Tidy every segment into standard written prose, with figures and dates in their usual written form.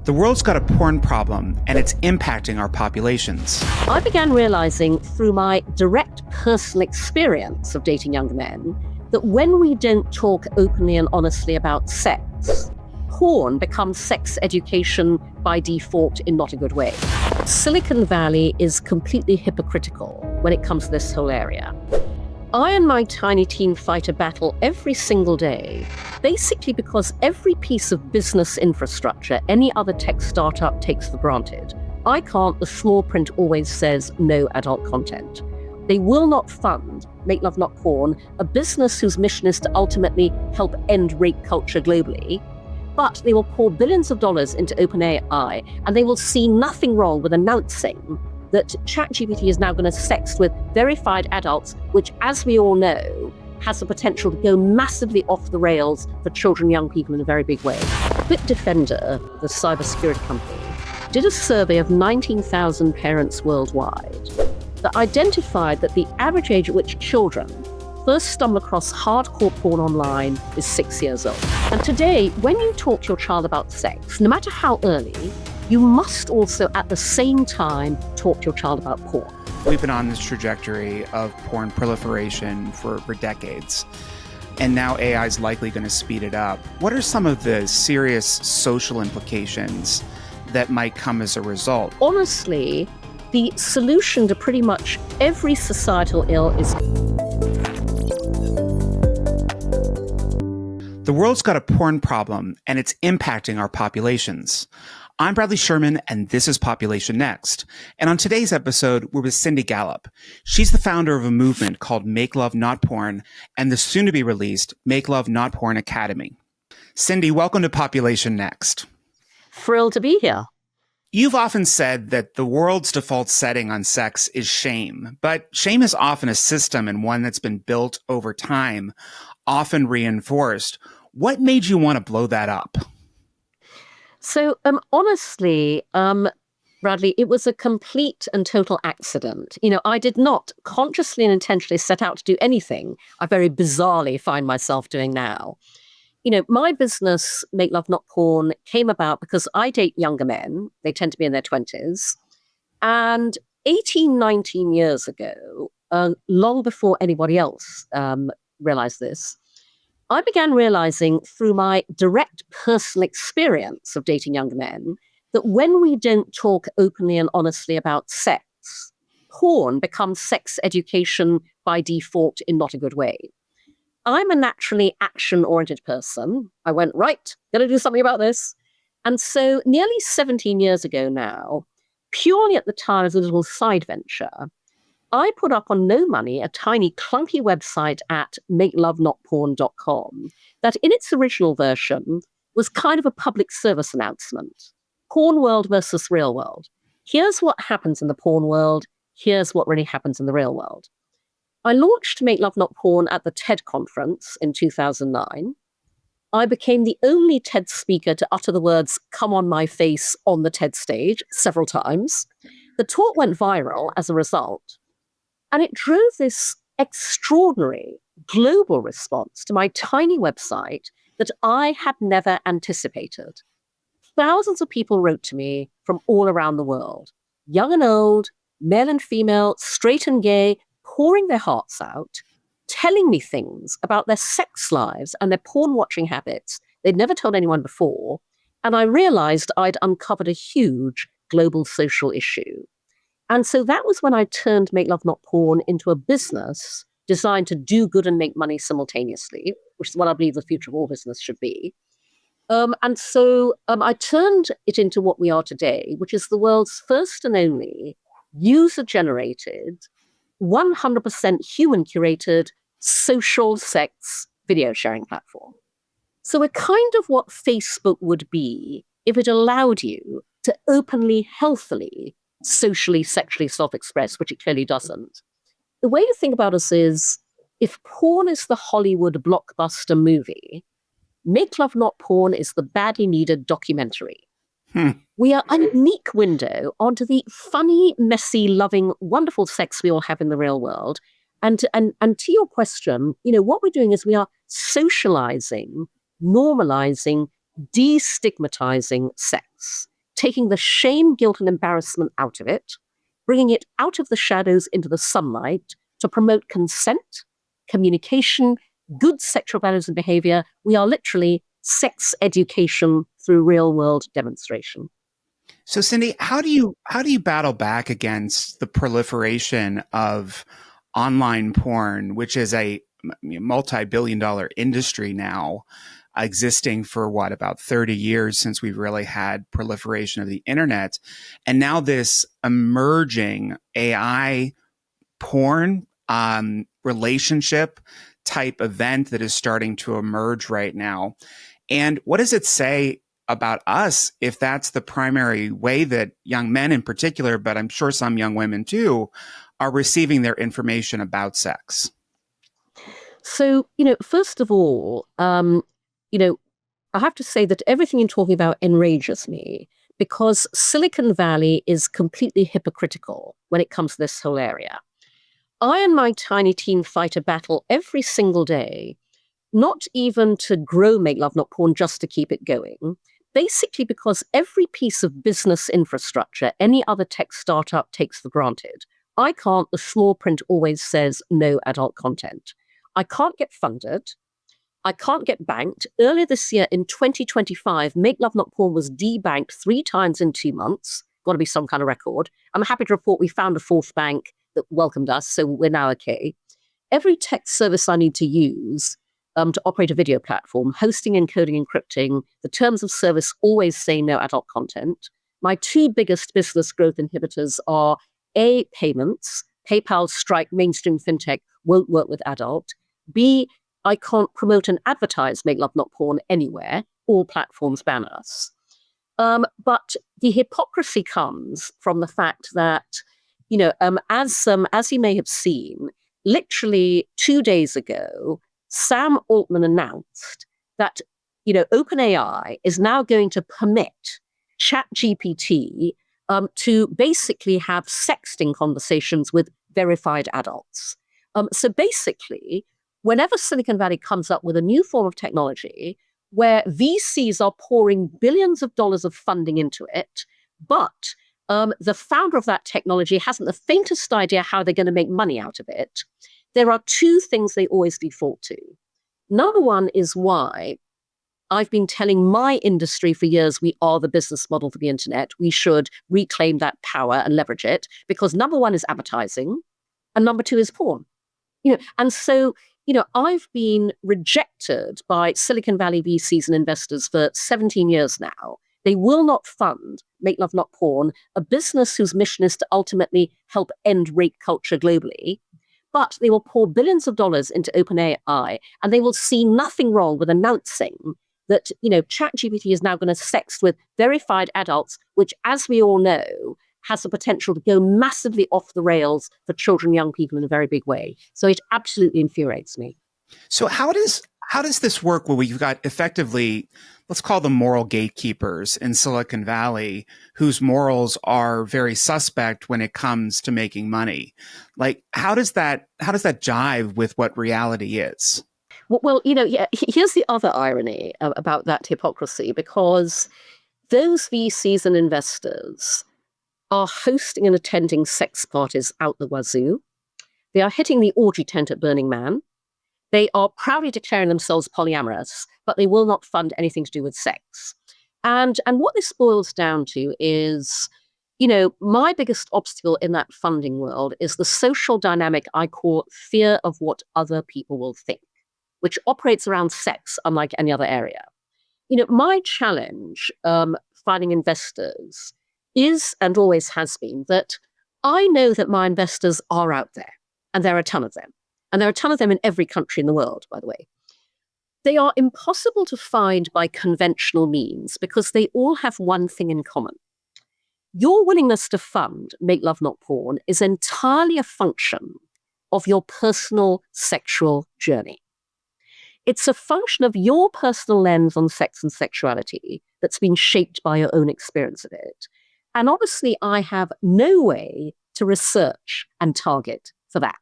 The world's got a porn problem, and it's impacting our populations. I began realizing through my direct personal experience of dating younger men that when we don't talk openly and honestly about sex, porn becomes sex education by default in not a good way. Silicon Valley is completely hypocritical when it comes to this whole area. I and my tiny team fight a battle every single day, basically because every piece of business infrastructure any other tech startup takes for granted. I can't, the small print always says no adult content. They will not fund Make Love Not Porn, a business whose mission is to ultimately help end rape culture globally. But they will pour billions of dollars into OpenAI, and they will see nothing wrong with announcing that ChatGPT is now going to sext with verified adults, which, as we all know, has the potential to go massively off the rails for children and young people in a very big way. Bitdefender, the cybersecurity company, did a survey of 19,000 parents worldwide that identified that the average age at which children first stumble across hardcore porn online is 6 years old. And today, when you talk to your child about sex, no matter how early, you must also at the same time talk to your child about porn. We've been on this trajectory of porn proliferation for decades, and now AI is likely going to speed it up. What are some of the serious social implications that might come as a result? Honestly, the solution to pretty much every societal ill is... The world's got a porn problem, and it's impacting our populations. I'm Bradley Sherman, and this is Population Next. And on today's episode, we're with Cindy Gallop. She's the founder of a movement called Make Love Not Porn and the soon-to-be-released Make Love Not Porn Academy. Cindy, welcome to Population Next. Thrilled to be here. You've often said that the world's default setting on sex is shame, but shame is often a system and one that's been built over time, often reinforced. What made you want to blow that up? So honestly, Bradley, it was a complete and total accident. I did not consciously and intentionally set out to do anything I very bizarrely find myself doing now. My business, Make Love Not Porn, came about because I date younger men. They tend to be in their 20s. And 18, 19 years ago, long before anybody else realized this, I began realizing through my direct personal experience of dating younger men that when we don't talk openly and honestly about sex, porn becomes sex education by default in not a good way. I'm a naturally action-oriented person. I went, right, gotta do something about this. And so nearly 17 years ago now, purely at the time as a little side venture, I put up on no money a tiny clunky website at makelovenotporn.com that in its original version was kind of a public service announcement. Porn world versus real world. Here's what happens in the porn world. Here's what really happens in the real world. I launched Make Love Not Porn at the TED conference in 2009. I became the only TED speaker to utter the words, "come on my face" on the TED stage several times. The talk went viral as a result. And it drove this extraordinary global response to my tiny website that I had never anticipated. Thousands of people wrote to me from all around the world, young and old, male and female, straight and gay, pouring their hearts out, telling me things about their sex lives and their porn watching habits they'd never told anyone before. And I realized I'd uncovered a huge global social issue. And so that was when I turned Make Love Not Porn into a business designed to do good and make money simultaneously, which is what I believe the future of all business should be. And so I turned it into what we are today, which is the world's first and only user-generated, 100% human-curated social sex video sharing platform. So we're kind of what Facebook would be if it allowed you to openly, healthily, socially, sexually self-express, which it clearly doesn't. The way to think about us is, if porn is the Hollywood blockbuster movie, Make Love Not Porn is the badly needed documentary. We are a unique window onto the funny, messy, loving, wonderful sex we all have in the real world. And to your question, what we're doing is we are socializing, normalizing, destigmatizing sex. taking the shame, guilt, and embarrassment out of it, bringing it out of the shadows into the sunlight to promote consent, communication, good sexual values and behavior. We are literally sex education through real world demonstration. So, Cindy, how do you battle back against the proliferation of online porn, which is a multi-billion-dollar industry now, existing for what, about 30 years since we've really had proliferation of the internet, and now this emerging AI porn relationship type event that is starting to emerge right now. And what does it say about us if that's the primary way that young men in particular, but I'm sure some young women too, are receiving their information about sex? So, first of all, I have to say that everything you're talking about enrages me because Silicon Valley is completely hypocritical when it comes to this whole area. I and my tiny team fight a battle every single day, not even to grow Make Love Not Porn, just to keep it going. Basically, because every piece of business infrastructure any other tech startup takes for granted. I can't, the small print always says no adult content. I can't get funded. I can't get banked. Earlier this year in 2025, Make Love Not Porn was debanked 3 times in 2 months. Got to be some kind of record. I'm happy to report we found a 4th bank that welcomed us, so we're now okay. Every tech service I need to use to operate a video platform, hosting, encoding, encrypting, the terms of service always say no adult content. My 2 biggest business growth inhibitors are A, payments. PayPal, Stripe, mainstream fintech won't work with adult. B, I can't promote and advertise Make Love Not Porn anywhere. All platforms ban us. But the hypocrisy comes from the fact that, as you may have seen, literally 2 days ago, Sam Altman announced that, OpenAI is now going to permit ChatGPT to basically have sexting conversations with verified adults. So basically, whenever Silicon Valley comes up with a new form of technology where VCs are pouring billions of dollars of funding into it, but the founder of that technology hasn't the faintest idea how they're going to make money out of it, there are 2 things they always default to. Number one is why I've been telling my industry for years we are the business model for the internet. We should reclaim that power and leverage it because number one is advertising and number 2 is porn. And so, I've been rejected by Silicon Valley VCs and investors for 17 years now. They will not fund Make Love Not Porn, a business whose mission is to ultimately help end rape culture globally. But they will pour billions of dollars into OpenAI, and they will see nothing wrong with announcing that, ChatGPT is now going to sext with verified adults, which, as we all know, has the potential to go massively off the rails for children, young people in a very big way. So it absolutely infuriates me. So how does this work where we've got effectively, let's call them moral gatekeepers in Silicon Valley, whose morals are very suspect when it comes to making money? Like, how does that jive with what reality is? Well, here's the other irony about that hypocrisy, because those VCs and investors are hosting and attending sex parties out the wazoo. They are hitting the orgy tent at Burning Man. They are proudly declaring themselves polyamorous, but they will not fund anything to do with sex. And what this boils down to is, my biggest obstacle in that funding world is the social dynamic I call fear of what other people will think, which operates around sex unlike any other area. My challenge finding investors is and always has been that I know that my investors are out there, and there are a ton of them. And there are a ton of them in every country in the world, by the way. They are impossible to find by conventional means because they all have one thing in common. Your willingness to fund Make Love Not Porn is entirely a function of your personal sexual journey. It's a function of your personal lens on sex and sexuality that's been shaped by your own experience of it. And obviously, I have no way to research and target for that.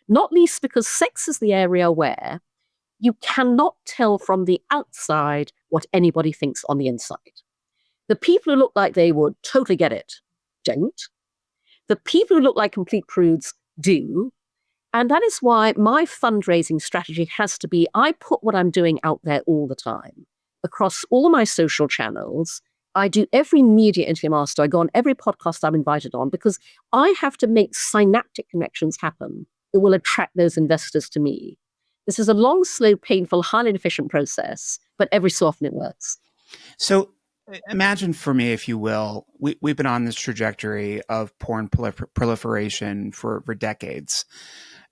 Not least because sex is the area where you cannot tell from the outside what anybody thinks on the inside. The people who look like they would totally get it don't. The people who look like complete prudes do. And that is why my fundraising strategy has to be, I put what I'm doing out there all the time across all my social channels. I do every media interview master. I go on every podcast I'm invited on because I have to make synaptic connections happen that will attract those investors to me. This is a long, slow, painful, highly inefficient process, but every so often it works. So imagine for me, if you will, we've been on this trajectory of porn proliferation for decades.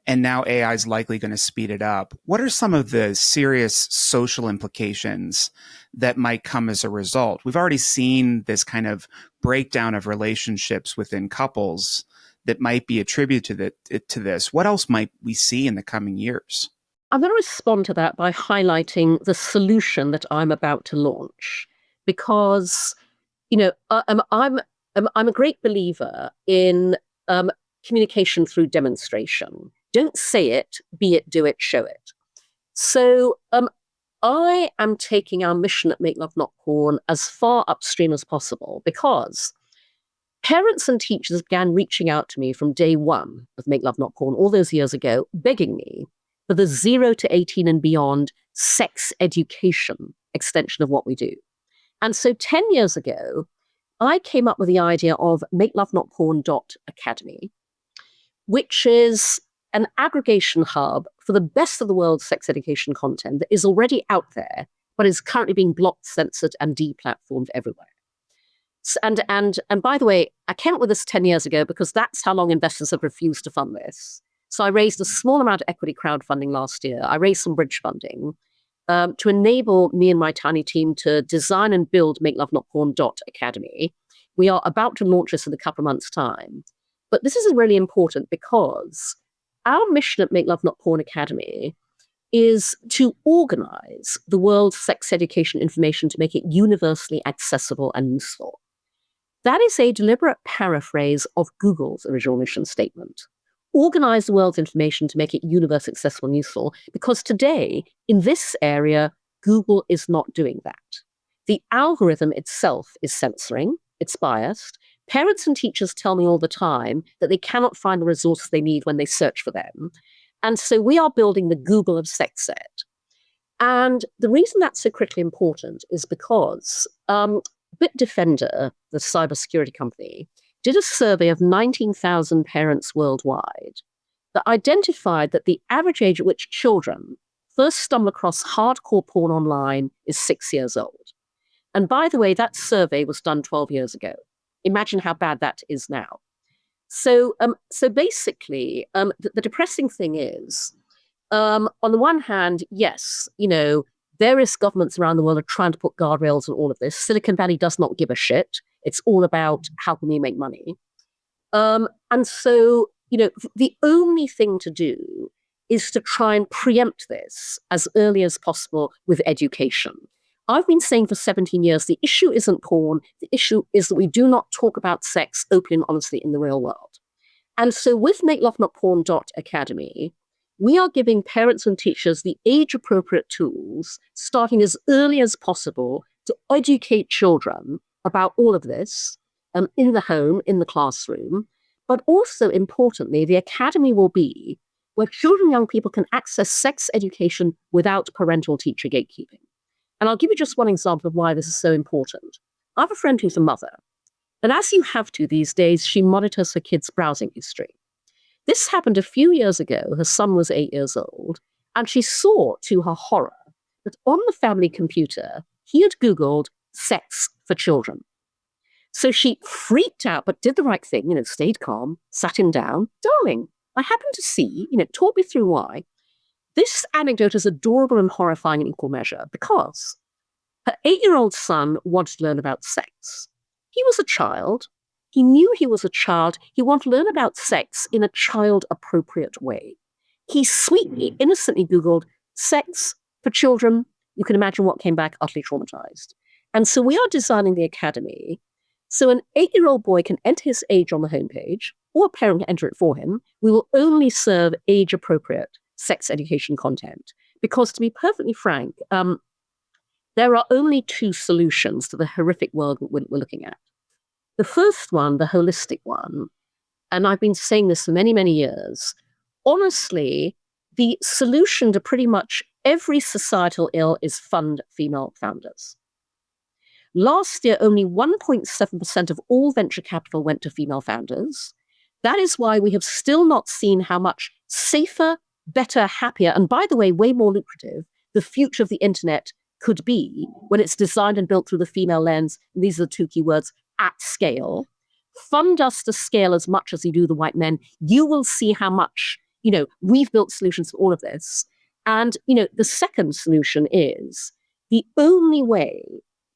And now AI is likely going to speed it up. What are some of the serious social implications that might come as a result? We've already seen this kind of breakdown of relationships within couples that might be attributed to this. What else might we see in the coming years? I'm going to respond to that by highlighting the solution that I'm about to launch, because, I'm a great believer in communication through demonstration. Don't say it, be it, do it, show it. So I am taking our mission at Make Love Not Porn as far upstream as possible, because parents and teachers began reaching out to me from day one of Make Love Not Porn all those years ago, begging me for the 0 to 18 and beyond sex education extension of what we do. And so 10 years ago, I came up with the idea of makelovenotporn.academy, which is an aggregation hub for the best of the world's sex education content that is already out there, but is currently being blocked, censored, and deplatformed everywhere. And by the way, I came up with this 10 years ago because that's how long investors have refused to fund this. So I raised a small amount of equity crowdfunding last year. I raised some bridge funding to enable me and my tiny team to design and build makelovenotporn.academy. We are about to launch this in a couple of months' time. But this is really important because our mission at Make Love Not Porn Academy is to organize the world's sex education information to make it universally accessible and useful. That is a deliberate paraphrase of Google's original mission statement. Organize the world's information to make it universally accessible and useful, because today, in this area, Google is not doing that. The algorithm itself is censoring, it's biased. Parents and teachers tell me all the time that they cannot find the resources they need when they search for them. And so we are building the Google of sex ed. And the reason that's so critically important is because Bitdefender, the cybersecurity company, did a survey of 19,000 parents worldwide that identified that the average age at which children first stumble across hardcore porn online is 6 years old. And by the way, that survey was done 12 years ago. Imagine how bad that is now. So basically, the depressing thing is, on the one hand, yes, various governments around the world are trying to put guardrails on all of this. Silicon Valley does not give a shit. It's all about how can we make money. And so, the only thing to do is to try and preempt this as early as possible with education. I've been saying for 17 years, the issue isn't porn. The issue is that we do not talk about sex openly and honestly in the real world. And so with makelovenotporn.academy, we are giving parents and teachers the age-appropriate tools, starting as early as possible, to educate children about all of this in the home, in the classroom. But also, importantly, the academy will be where children and young people can access sex education without parental teacher gatekeeping. And I'll give you just one example of why this is so important. I have a friend who's a mother, and as you have to these days, she monitors her kids' browsing history. This happened a few years ago. Her son was 8 years old, and she saw, to her horror, that on the family computer, he had Googled sex for children. So she freaked out, but did the right thing, stayed calm, sat him down. Darling, I happen to see, talk me through why. This anecdote is adorable and horrifying in equal measure, because her 8-year-old son wanted to learn about sex. He was a child. He knew he was a child. He wanted to learn about sex in a child-appropriate way. He sweetly, innocently Googled sex for children. You can imagine what came back: utterly traumatized. And so we are designing the academy so an 8-year-old boy can enter his age on the homepage, or a parent can enter it for him. We will only serve age-appropriate sex education content. Because to be perfectly frank, There are only two solutions to the horrific world we're looking at. The first one, the holistic one, and I've been saying this for many, many years, honestly, the solution to pretty much every societal ill is fund female founders. Last year, only 1.7% of all venture capital went to female founders. That is why we have still not seen how much safer, better, happier, and by the way, way more lucrative the future of the internet could be when it's designed and built through the female lens. And these are the two key words: at scale. Fund us to scale as much as you do the white men. You will see how much, we've built solutions for all of this. And, the second solution is the only way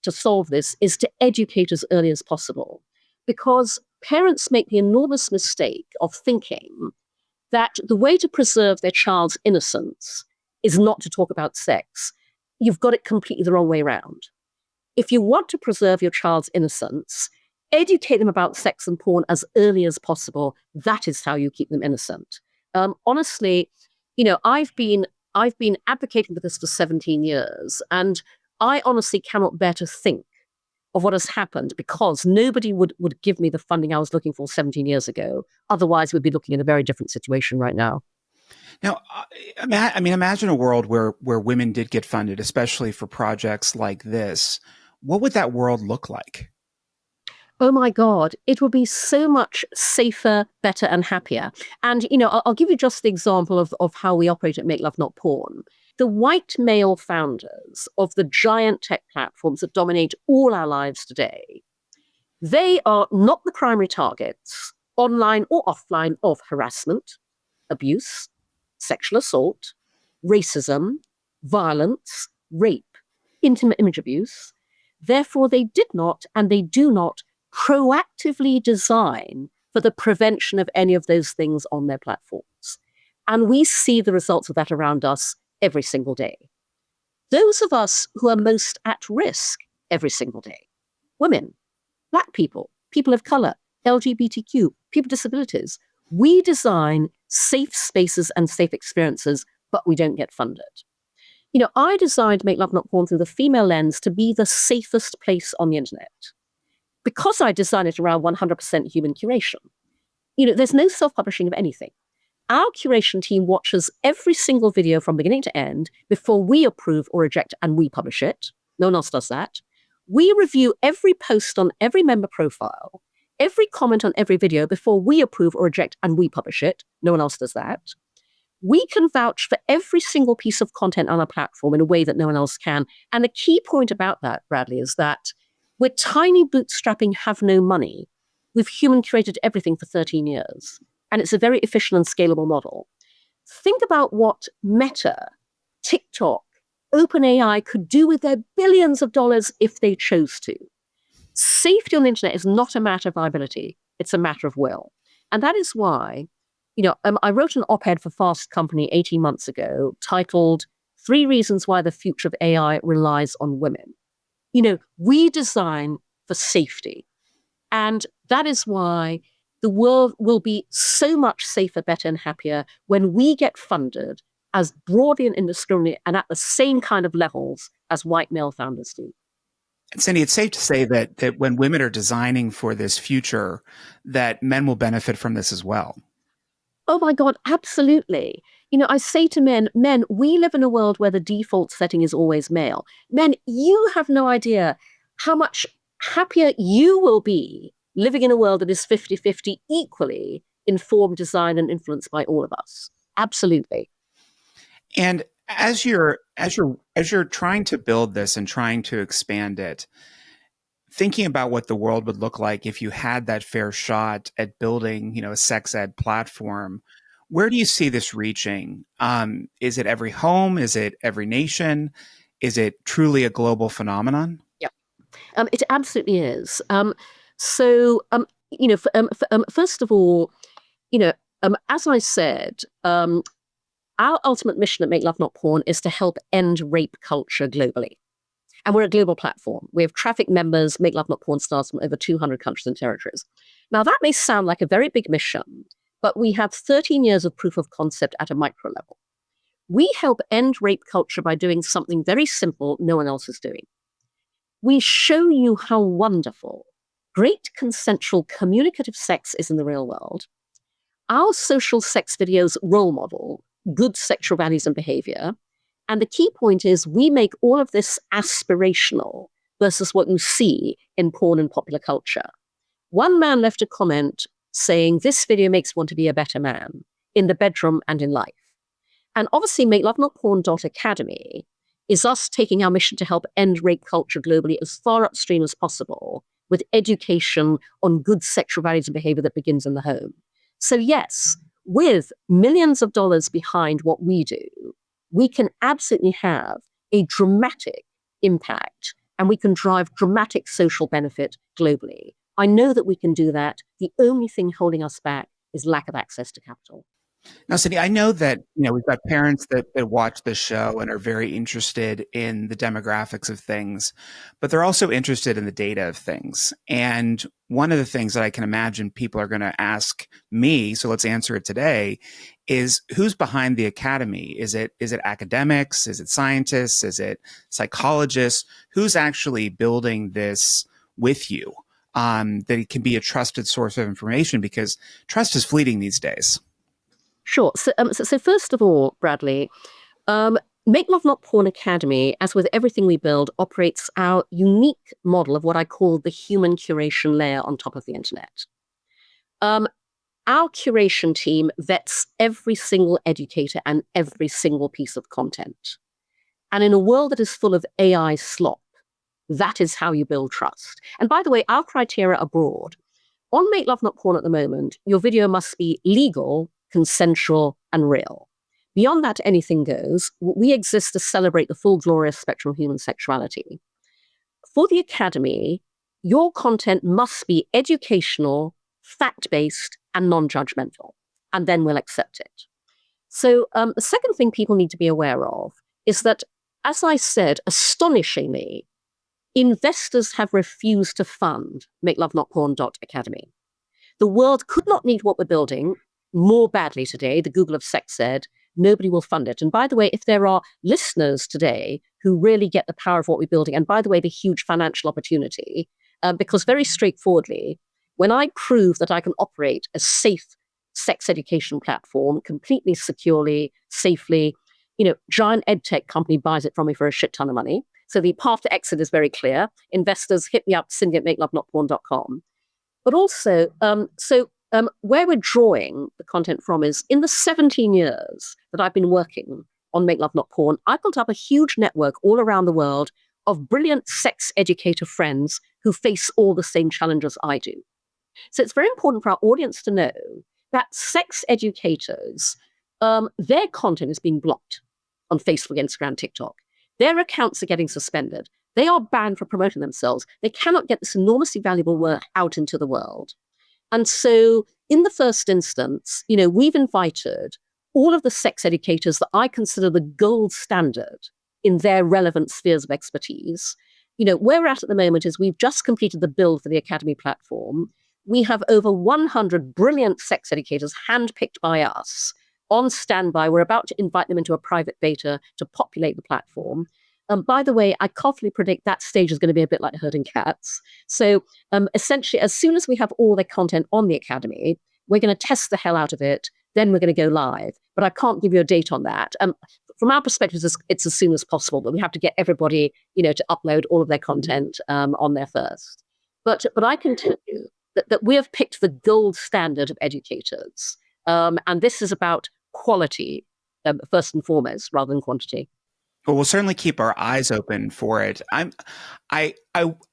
to solve this is to educate as early as possible, because parents make the enormous mistake of thinking that the way to preserve their child's innocence is not to talk about sex. You've got it completely the wrong way around. If you want to preserve your child's innocence, educate them about sex and porn as early as possible. That is how you keep them innocent. Honestly, I've been advocating for this for 17 years, and I honestly cannot bear to think of what has happened, because nobody would give me the funding I was looking for 17 years ago. Otherwise, we'd be looking at a very different situation right now. Now, imagine a world where women did get funded, especially for projects like this. What would that world look like? Oh my God, it would be so much safer, better, and happier. And, I'll give you just the example of how we operate at Make Love Not Porn. The white male founders of the giant tech platforms that dominate all our lives today, they are not the primary targets, online or offline, of harassment, abuse, sexual assault, racism, violence, rape, intimate image abuse. Therefore, they did not and they do not proactively design for the prevention of any of those things on their platforms. And we see the results of that around us every single day. Those of us who are most at risk every single day: women, Black people, people of color, LGBTQ, people with disabilities. We design safe spaces and safe experiences, but we don't get funded. I designed Make Love Not Porn through the female lens to be the safest place on the internet, because I designed it around 100% human curation. There's no self-publishing of anything. Our curation team watches every single video from beginning to end before we approve or reject, and we publish it. No one else does that. We review every post on every member profile, every comment on every video before we approve or reject, and we publish it. No one else does that. We can vouch for every single piece of content on our platform in a way that no one else can. And the key point about that, Bradley, is that we're tiny bootstrapping, have no money. We've human curated everything for 13 years. And it's a very efficient and scalable model. Think about what Meta, TikTok, OpenAI could do with their billions of dollars if they chose to. Safety on the internet is not a matter of viability. It's a matter of will. And that is why, I wrote an op-ed for Fast Company 18 months ago titled 3 Reasons Why the Future of AI Relies on Women. We design for safety. And that is why the world will be so much safer, better, and happier when we get funded as broadly and indiscriminately and at the same kind of levels as white male founders do. And Cindy, it's safe to say that when women are designing for this future, that men will benefit from this as well. Oh my God, absolutely. I say to men, we live in a world where the default setting is always male. Men, you have no idea how much happier you will be living in a world that is 50-50 equally informed, designed, and influenced by all of us. Absolutely. And as you're trying to build this and trying to expand it, thinking about what the world would look like if you had that fair shot at building, a sex ed platform, where do you see this reaching? Is it every home? Is it every nation? Is it truly a global phenomenon? Yeah, it absolutely is. First of all, as I said, our ultimate mission at Make Love Not Porn is to help end rape culture globally. And we're a global platform. We have traffic members, Make Love Not Porn stars from over 200 countries and territories. Now, that may sound like a very big mission, but we have 13 years of proof of concept at a micro level. We help end rape culture by doing something very simple no one else is doing. We show you how wonderful great consensual communicative sex is in the real world. Our social sex videos role model good sexual values and behavior. And the key point is we make all of this aspirational versus what you see in porn and popular culture. One man left a comment saying, "This video makes me want to be a better man in the bedroom and in life." And obviously, Make Love Not Porn Academy is us taking our mission to help end rape culture globally as far upstream as possible with education on good sexual values and behavior that begins in the home. So yes, with millions of dollars behind what we do, we can absolutely have a dramatic impact and we can drive dramatic social benefit globally. I know that we can do that. The only thing holding us back is lack of access to capital. Now, Cindy, I know that we've got parents that watch this show and are very interested in the demographics of things, but they're also interested in the data of things. And one of the things that I can imagine people are going to ask me, so let's answer it today, is who's behind the academy? Is it academics? Is it scientists? Is it psychologists? Who's actually building this with you? That it can be a trusted source of information, because trust is fleeting these days. Sure. So first of all, Bradley, Make Love Not Porn Academy, as with everything we build, operates our unique model of what I call the human curation layer on top of the internet. Our curation team vets every single educator and every single piece of content. And in a world that is full of AI slop, that is how you build trust. And by the way, our criteria are broad. On Make Love Not Porn at the moment, your video must be legal, consensual, and real. Beyond that, anything goes. We exist to celebrate the full glorious spectrum of human sexuality. For the Academy, your content must be educational, fact-based, and non-judgmental, and then we'll accept it. So the second thing people need to be aware of is that, as I said, astonishingly, investors have refused to fund Make Love Not Porn Academy. The world could not need what we're building more badly today. The Google of sex said, nobody will fund it. And by the way, if there are listeners today who really get the power of what we're building, and by the way, the huge financial opportunity, because very straightforwardly, when I prove that I can operate a safe sex education platform completely securely, safely, giant ed tech company buys it from me for a shit ton of money. So the path to exit is very clear. Investors, hit me up, Cindy at makelovenotporn.com. But also, where we're drawing the content from is in the 17 years that I've been working on Make Love Not Porn, I built up a huge network all around the world of brilliant sex educator friends who face all the same challenges I do. So it's very important for our audience to know that sex educators, their content is being blocked on Facebook, Instagram, TikTok. Their accounts are getting suspended. They are banned for promoting themselves. They cannot get this enormously valuable work out into the world. And so in the first instance, we've invited all of the sex educators that I consider the gold standard in their relevant spheres of expertise. Where we're at the moment is we've just completed the build for the Academy platform. We have over 100 brilliant sex educators handpicked by us on standby. We're about to invite them into a private beta to populate the platform. By the way, I confidently predict that stage is going to be a bit like herding cats. So essentially, as soon as we have all their content on the Academy, we're going to test the hell out of it. Then we're going to go live. But I can't give you a date on that. From our perspective, it's as soon as possible, but we have to get everybody, to upload all of their content on there first. But I can tell you that we have picked the gold standard of educators. And this is about quality, first and foremost, rather than quantity. Well, we'll certainly keep our eyes open for it. I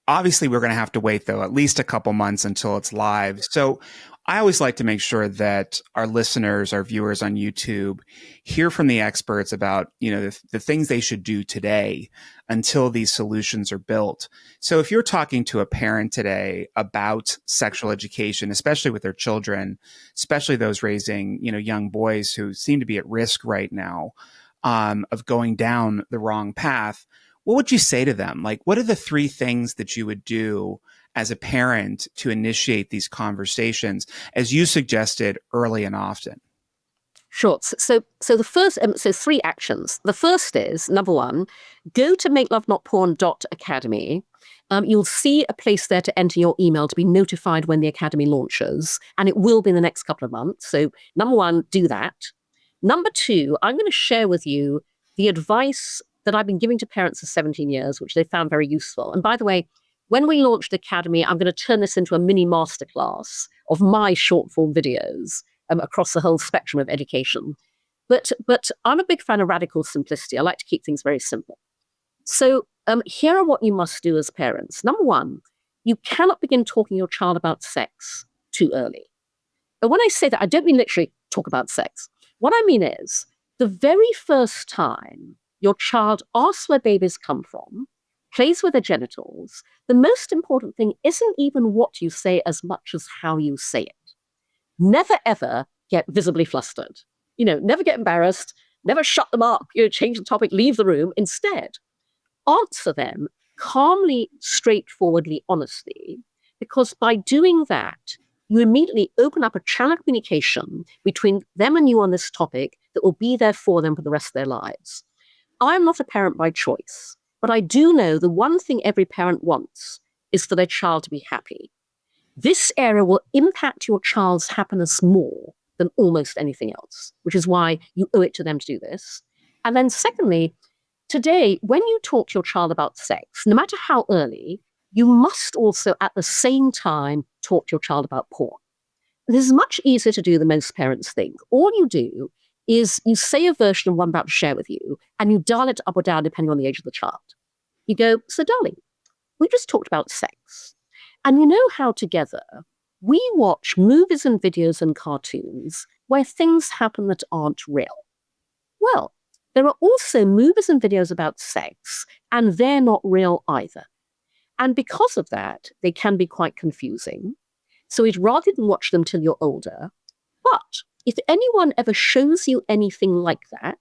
obviously we're going to have to wait, though, at least a couple months until it's live. So I always like to make sure that our listeners, our viewers on YouTube, hear from the experts about, the things they should do today until these solutions are built. So if you're talking to a parent today about sexual education, especially with their children, especially those raising, young boys who seem to be at risk right now, of going down the wrong path, what would you say to them? Like, what are the 3 things that you would do as a parent to initiate these conversations, as you suggested, early and often? Sure. So the first, so three actions. The first is, number one, go to makelovenotporn.academy. You'll see a place there to enter your email to be notified when the academy launches, and it will be in the next couple of months. So number one, do that. Number two, I'm going to share with you the advice that I've been giving to parents for 17 years, which they found very useful. And by the way, when we launched Academy, I'm going to turn this into a mini masterclass of my short form videos across the whole spectrum of education. But I'm a big fan of radical simplicity. I like to keep things very simple. So here are what you must do as parents. Number one, you cannot begin talking to your child about sex too early. And when I say that, I don't mean literally talk about sex. What I mean is the very first time your child asks where babies come from, plays with their genitals, the most important thing isn't even what you say as much as how you say it. Never, ever get visibly flustered. Never get embarrassed, never shut them up, change the topic, leave the room. Instead, answer them calmly, straightforwardly, honestly, because by doing that, you immediately open up a channel of communication between them and you on this topic that will be there for them for the rest of their lives. I'm not a parent by choice, but I do know the one thing every parent wants is for their child to be happy. This area will impact your child's happiness more than almost anything else, which is why you owe it to them to do this. And then secondly, today, when you talk to your child about sex, no matter how early, you must also at the same time talk to your child about porn. This is much easier to do than most parents think. All you do is you say a version of what I'm about to share with you, and you dial it up or down depending on the age of the child. You go, so darling, we just talked about sex. And you know how together we watch movies and videos and cartoons where things happen that aren't real. Well, there are also movies and videos about sex, and they're not real either. And because of that, they can be quite confusing. So we'd rather than watch them till you're older. But if anyone ever shows you anything like that,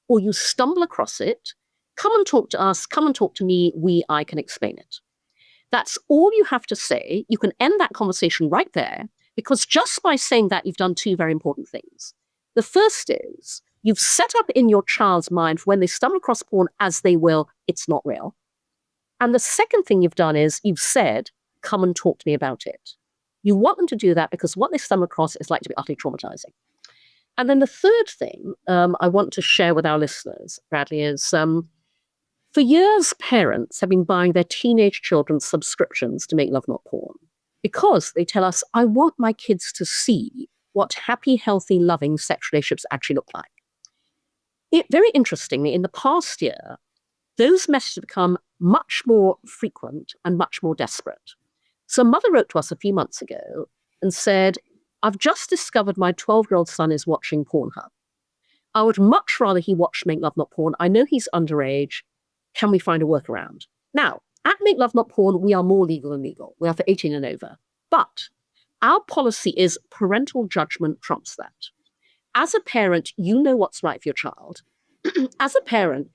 or you stumble across it, come and talk to us, come and talk to me, I can explain it. That's all you have to say. You can end that conversation right there, because just by saying that, you've done two very important things. The first is you've set up in your child's mind when they stumble across porn, as they will, it's not real. And the second thing you've done is you've said, come and talk to me about it. You want them to do that because what they stumble across is likely to be utterly traumatizing. And then the third thing I want to share with our listeners, Bradley, is for years, parents have been buying their teenage children subscriptions to Make Love Not Porn because they tell us, I want my kids to see what happy, healthy, loving sex relationships actually look like. Very interestingly, in the past year, those messages have become much more frequent and much more desperate. So a mother wrote to us a few months ago and said, I've just discovered my 12-year-old son is watching Pornhub. I would much rather he watched Make Love Not Porn. I know he's underage. Can we find a workaround? Now, at Make Love Not Porn, we are more legal than legal. We are for 18 and over. But our policy is parental judgment trumps that. As a parent, you know what's right for your child. As a parent,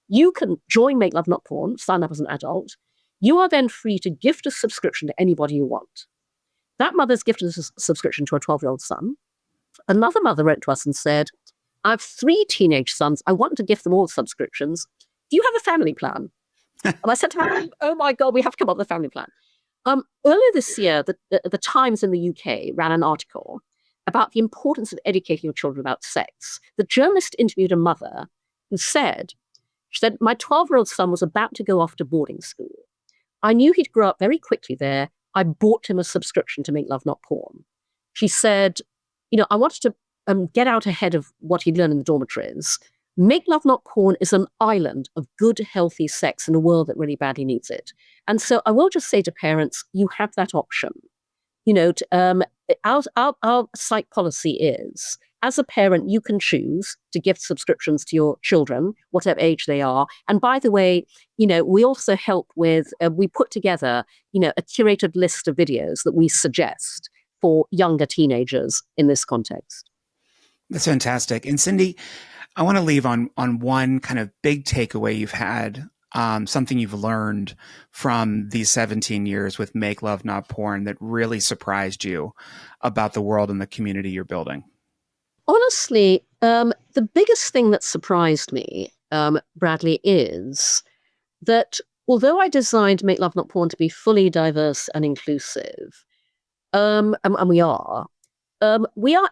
you can join Make Love Not Porn, sign up as an adult. You are then free to gift a subscription to anybody you want. That mother's gifted a subscription to her 12-year-old son. Another mother wrote to us and said, I have 3 teenage sons. I want to gift them all subscriptions. Do you have a family plan? And I said to her, oh my God, we have to come up with a family plan. Earlier this year, the Times in the UK ran an article about the importance of educating your children about sex. The journalist interviewed a mother who said, my 12-year-old son was about to go off to boarding school. I knew he'd grow up very quickly there. I bought him a subscription to Make Love Not Porn. She said, I wanted to get out ahead of what he'd learned in the dormitories. Make Love Not Porn is an island of good, healthy sex in a world that really badly needs it. And so I will just say to parents, you have that option. Our site policy is, as a parent, you can choose to gift subscriptions to your children, whatever age they are. And by the way, we also help with, we put together, a curated list of videos that we suggest for younger teenagers in this context. That's fantastic. And Cindy, I want to leave on one kind of big takeaway you've had, something you've learned from these 17 years with Make Love Not Porn that really surprised you about the world and the community you're building. Honestly, the biggest thing that surprised me, Bradley, is that although I designed Make Love Not Porn to be fully diverse and inclusive, and we are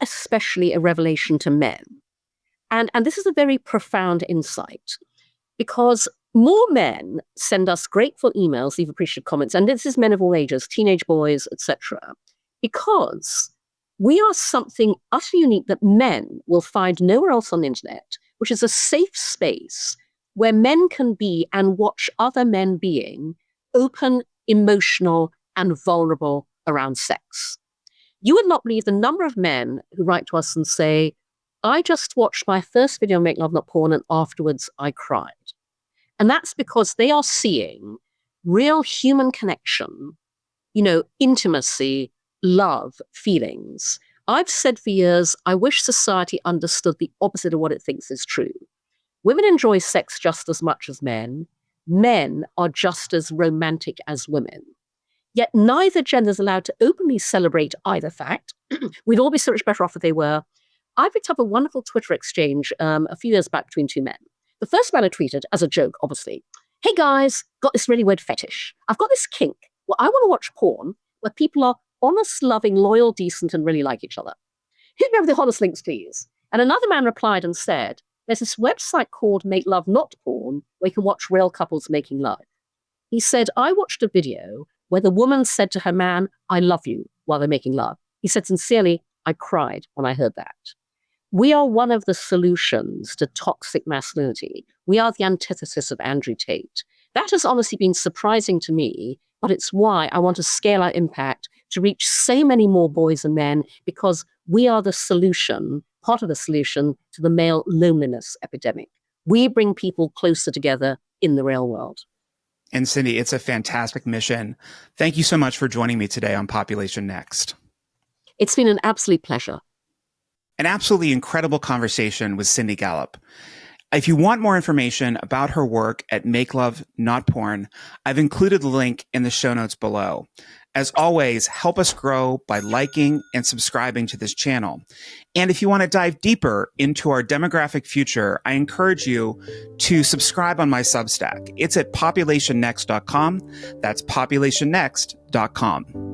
especially a revelation to men. And this is a very profound insight because more men send us grateful emails, leave appreciative comments, and this is men of all ages, teenage boys, etc., because we are something utterly unique that men will find nowhere else on the internet, which is a safe space where men can be and watch other men being open, emotional, and vulnerable around sex. You would not believe the number of men who write to us and say, I just watched my first video on Make Love Not Porn and afterwards I cried. And that's because they are seeing real human connection, intimacy, love, feelings. I've said for years, I wish society understood the opposite of what it thinks is true. Women enjoy sex just as much as men. Men are just as romantic as women. Yet neither gender is allowed to openly celebrate either fact. We'd all be so much better off if they were. I picked up a wonderful Twitter exchange a few years back between two men. The first man had tweeted, as a joke, obviously, hey guys, got this really weird fetish. I've got this kink. Well, I want to watch porn where people are honest, loving, loyal, decent, and really like each other. Hit me with the honest links, please. And another man replied and said, there's this website called Make Love Not Porn where you can watch real couples making love. He said, I watched a video where the woman said to her man, I love you, while they're making love. He said, sincerely, I cried when I heard that. We are one of the solutions to toxic masculinity. We are the antithesis of Andrew Tate. That has honestly been surprising to me, but it's why I want to scale our impact to reach so many more boys and men, because we are the solution, part of the solution to the male loneliness epidemic. We bring people closer together in the real world. And Cindy, it's a fantastic mission. Thank you so much for joining me today on Population Next. It's been an absolute pleasure. An absolutely incredible conversation with Cindy Gallop. If you want more information about her work at Make Love Not Porn, I've included the link in the show notes below. As always, help us grow by liking and subscribing to this channel. And if you want to dive deeper into our demographic future, I encourage you to subscribe on my Substack. It's at populationnext.com. That's populationnext.com.